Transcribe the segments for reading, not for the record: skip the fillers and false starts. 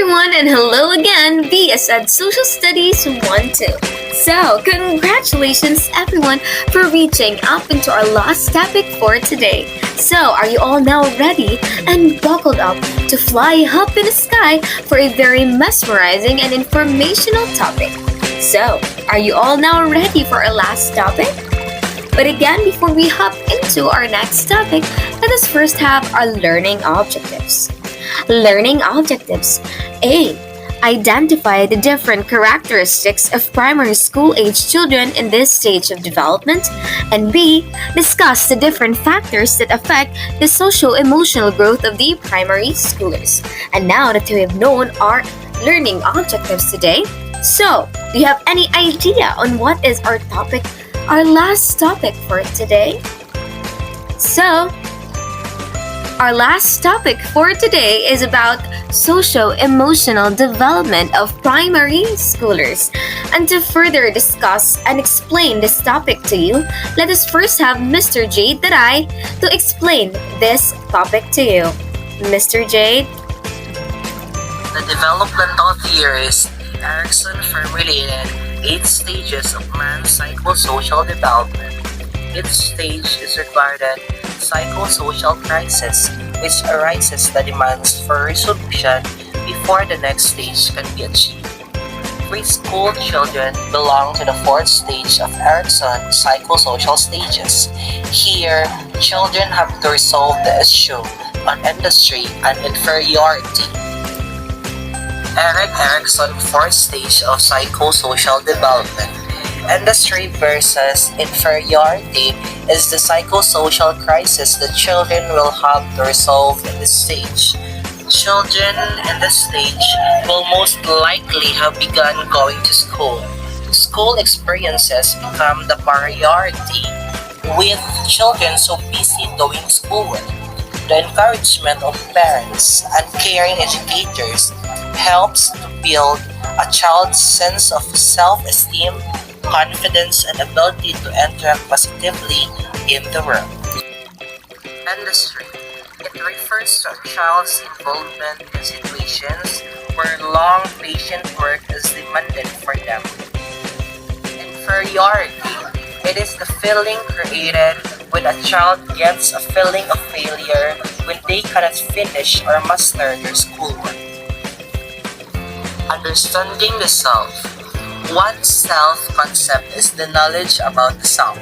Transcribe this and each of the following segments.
everyone, and hello again, BSED Social Studies 1-2. So, congratulations everyone for reaching up into our last topic for today. So, are you all now ready and buckled up to fly up in the sky for a very mesmerizing and informational topic? So, are you all now ready for our last topic? But again, before we hop into our next topic, let us first have our learning objectives. Learning objectives. A. Identify the different characteristics of primary school age children in this stage of development. And B. Discuss the different factors that affect the social emotional growth of the primary schoolers. And now that we have known our learning objectives today, so do you have any idea on what is our topic, our last topic for today? So, our last topic for today is about socio-emotional development of primary schoolers. And to further discuss and explain this topic to you, let us first have Mr. Jade Taray to explain this topic to you. Mr. Jade? The developmental theorist Erikson formulated 8 stages of man's psychosocial development. Each stage is regarded psychosocial crisis, which arises that demands for resolution before the next stage can be achieved. Preschool children belong to the 4th stage of Erikson's psychosocial stages. Here, children have to resolve the issue on industry and inferiority. Erikson 4th stage of psychosocial development. Industry versus inferiority is the psychosocial crisis that children will have to resolve in this stage. Children in this stage will most likely have begun going to school. School experiences become the priority, with children so busy doing schoolwork. The encouragement of parents and caring educators helps to build a child's sense of self-esteem, confidence, and ability to interact positively in the world. Industry. It refers to a child's involvement in situations where long patient work is demanded for them. Inferiority. It is the feeling created when a child gets a feeling of failure when they cannot finish or master their schoolwork. Understanding the self. One's self-concept is the knowledge about the self,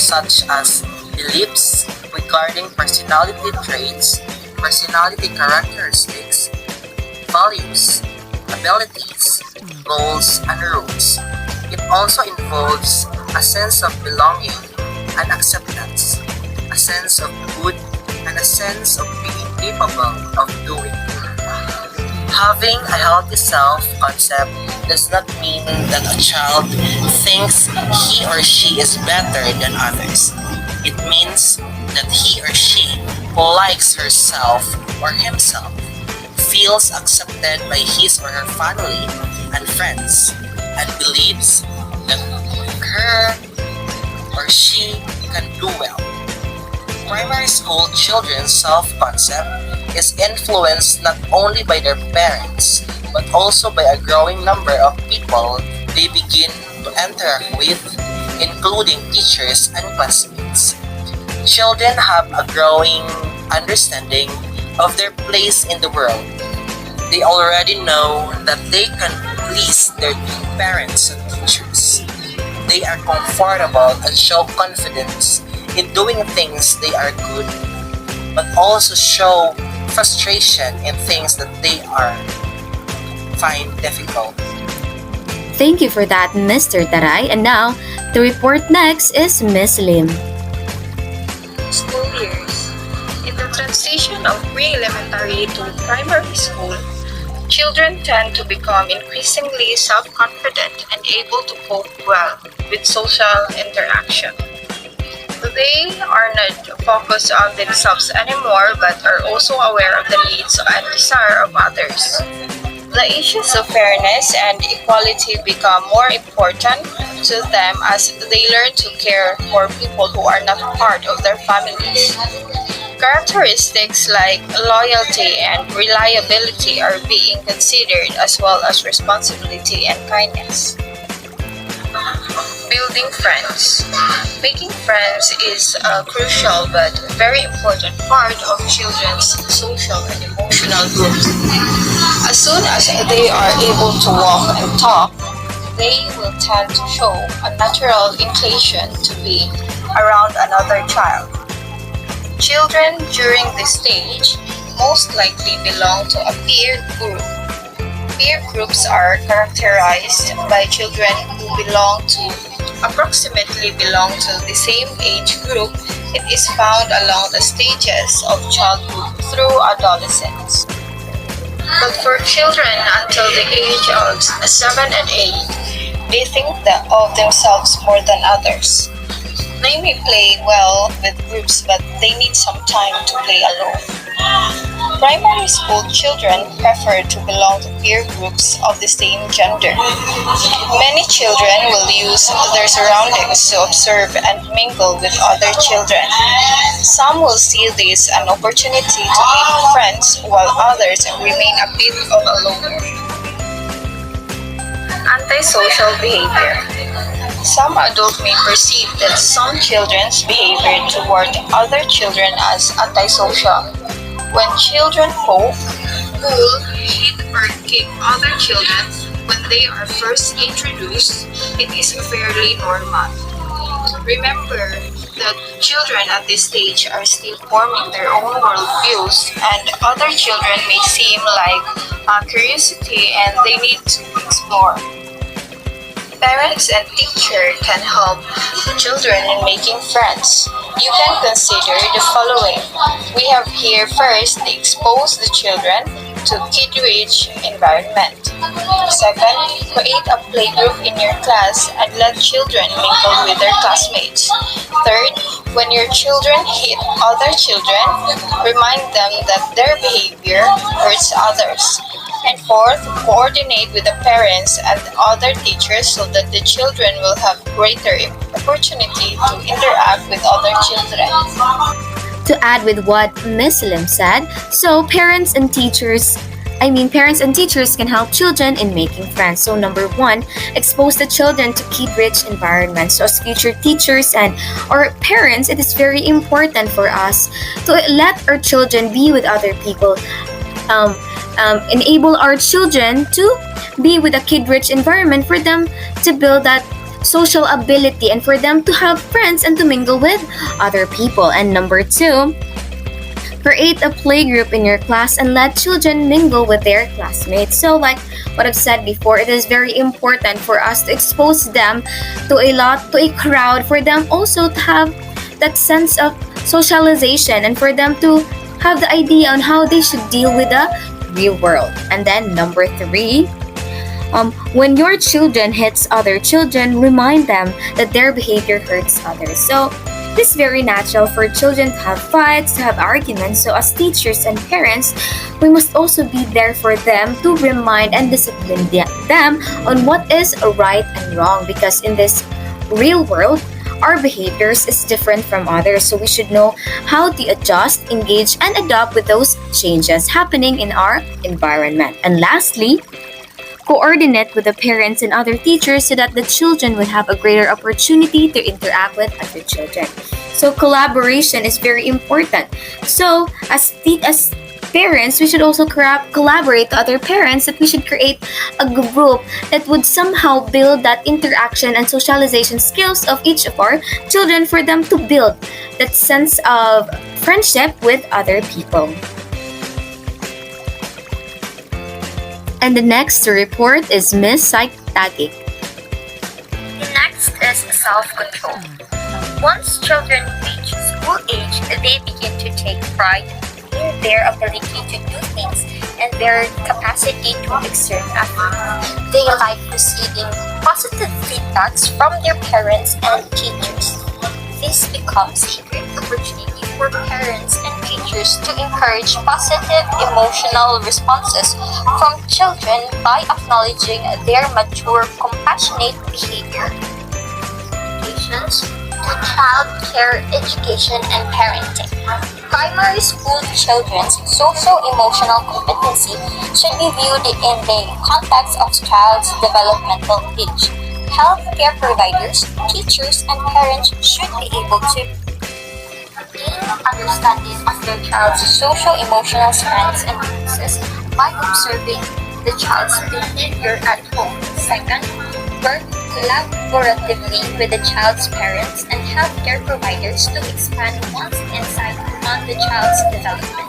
such as beliefs regarding personality traits, personality characteristics, values, abilities, goals, and rules. It also involves a sense of belonging and acceptance, a sense of good, and a sense of being capable of doing good. Having a healthy self-concept does not mean that a child thinks he or she is better than others. It means that he or she likes herself or himself, feels accepted by his or her family and friends, and believes that her or she can do well. Primary school children's self-concept is influenced not only by their parents, but also by a growing number of people they begin to interact with, including teachers and classmates. Children have a growing understanding of their place in the world. They already know that they can please their parents and teachers. They are comfortable and show confidence in doing things they are good, but also show frustration in things that they find difficult. Thank you for that, Mr. Taray. And now, the report next is Miss Lim. School years. In the transition of pre-elementary to primary school, children tend to become increasingly self-confident and able to cope well with social interaction. They are not focused on themselves anymore but are also aware of the needs and desire of others. The issues of fairness and equality become more important to them as they learn to care for people who are not part of their families. Characteristics like loyalty and reliability are being considered as well as responsibility and kindness. Building friends. Making friends is a crucial but very important part of children's social and emotional growth. As soon as they are able to walk and talk, they will tend to show a natural inclination to be around another child. Children during this stage most likely belong to a peer group. Peer groups are characterized by children who approximately belong to the same age group. It is found along the stages of childhood through adolescence. But for children until the age of 7 and 8, they think that of themselves more than others. They may play well with groups, but they need some time to play alone. Primary school children prefer to belong to peer groups of the same gender. Many children will use their surroundings to observe and mingle with other children. Some will see this an opportunity to make friends, while others remain a bit of alone. Antisocial behavior. Some adults may perceive that some children's behavior toward other children as antisocial. When children poke, pull, hit, or kick other children when they are first introduced, it is fairly normal. Remember that children at this stage are still forming their own worldviews, and other children may seem like a curiosity and they need to explore. Parents and teachers can help children in making friends. You can consider the following. We have here first expose the children to kid-rich environment. Second, create a playgroup in your class and let children mingle with their classmates. Third, when your children hit other children, remind them that their behavior hurts others. And fourth, coordinate with the parents and other teachers so that the children will have greater opportunity to interact with other children. To add with what Miss Lim said, so parents and teachers can help children in making friends. So number one, expose the children to kid-rich environments. So as future teachers and or parents, it is very important for us to let our children be with other people. Enable our children to be with a kid-rich environment for them to build that social ability and for them to have friends and to mingle with other people. And number two, create a playgroup in your class and let children mingle with their classmates. So like what I've said before, it is very important for us to expose them to a crowd, for them also to have that sense of socialization and for them to have the idea on how they should deal with the real world. And then number three, when your children hits other children, remind them that their behavior hurts others. So it's very natural for children to have fights, to have arguments. So as teachers and parents, we must also be there for them to remind and discipline them on what is right and wrong, because in this real world, our behaviors is different from others, so we should know how to adjust, engage, and adapt with those changes happening in our environment. And lastly, coordinate with the parents and other teachers so that the children will have a greater opportunity to interact with other children. So collaboration is very important. So as parents, we should also collaborate to other parents, that we should create a group that would somehow build that interaction and socialization skills of each of our children for them to build that sense of friendship with other people. And the next to report is Miss Psych Tagig. The next is self-control. Once children reach school age, they begin to take pride in their ability to do things and their capacity to exert effort. They like receiving positive feedbacks from their parents and teachers. This becomes a great opportunity for parents and teachers to encourage positive emotional responses from children by acknowledging their mature, compassionate behavior. Patience. to child care, education, and parenting. Primary school children's social-emotional competency should be viewed in the context of child's developmental age. Healthcare providers, teachers, and parents should be able to gain understanding of their child's social-emotional strengths and weaknesses by observing the child's behavior at home. Second, work collaboratively with the child's parents and healthcare providers to expand one's insight on the child's development.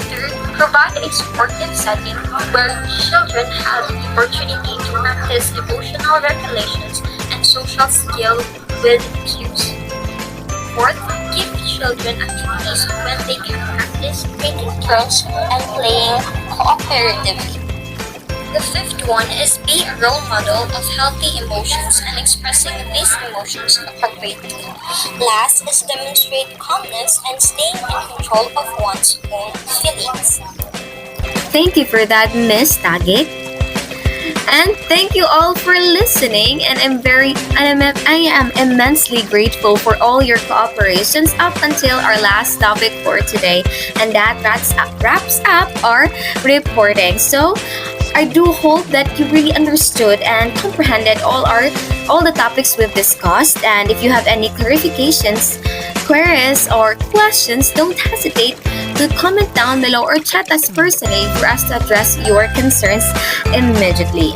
Third, provide a supportive setting where children have the opportunity to practice emotional regulations and social skill with peers. Fourth, give children activities when they can practice taking turns and playing cooperatively. The fifth one is be a role model of healthy emotions and expressing these emotions appropriately. Last is demonstrate calmness and staying in control of one's own feelings. Thank you for that, Miss Tagit. And thank you all for listening. And I am immensely grateful for all your cooperations up until our last topic for today. And that wraps up our reporting. So I do hope that you really understood and comprehended all the topics we've discussed. And if you have any clarifications, queries, or questions, don't hesitate to comment down below or chat us personally for us to address your concerns immediately.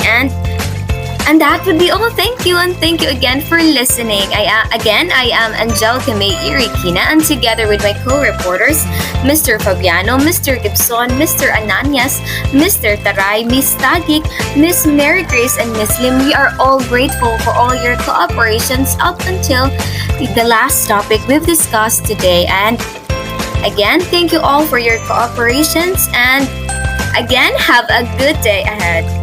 And that would be all. Thank you, and thank you again for listening. I am Angelica May Irikina, and together with my co-reporters, Mr. Fabiano, Mr. Gibson, Mr. Ananias, Mr. Taray, Miss Tagik, Miss Mary Grace, and Miss Lim, we are all grateful for all your cooperations up until the last topic we've discussed today. And again, thank you all for your cooperations, and again, have a good day ahead.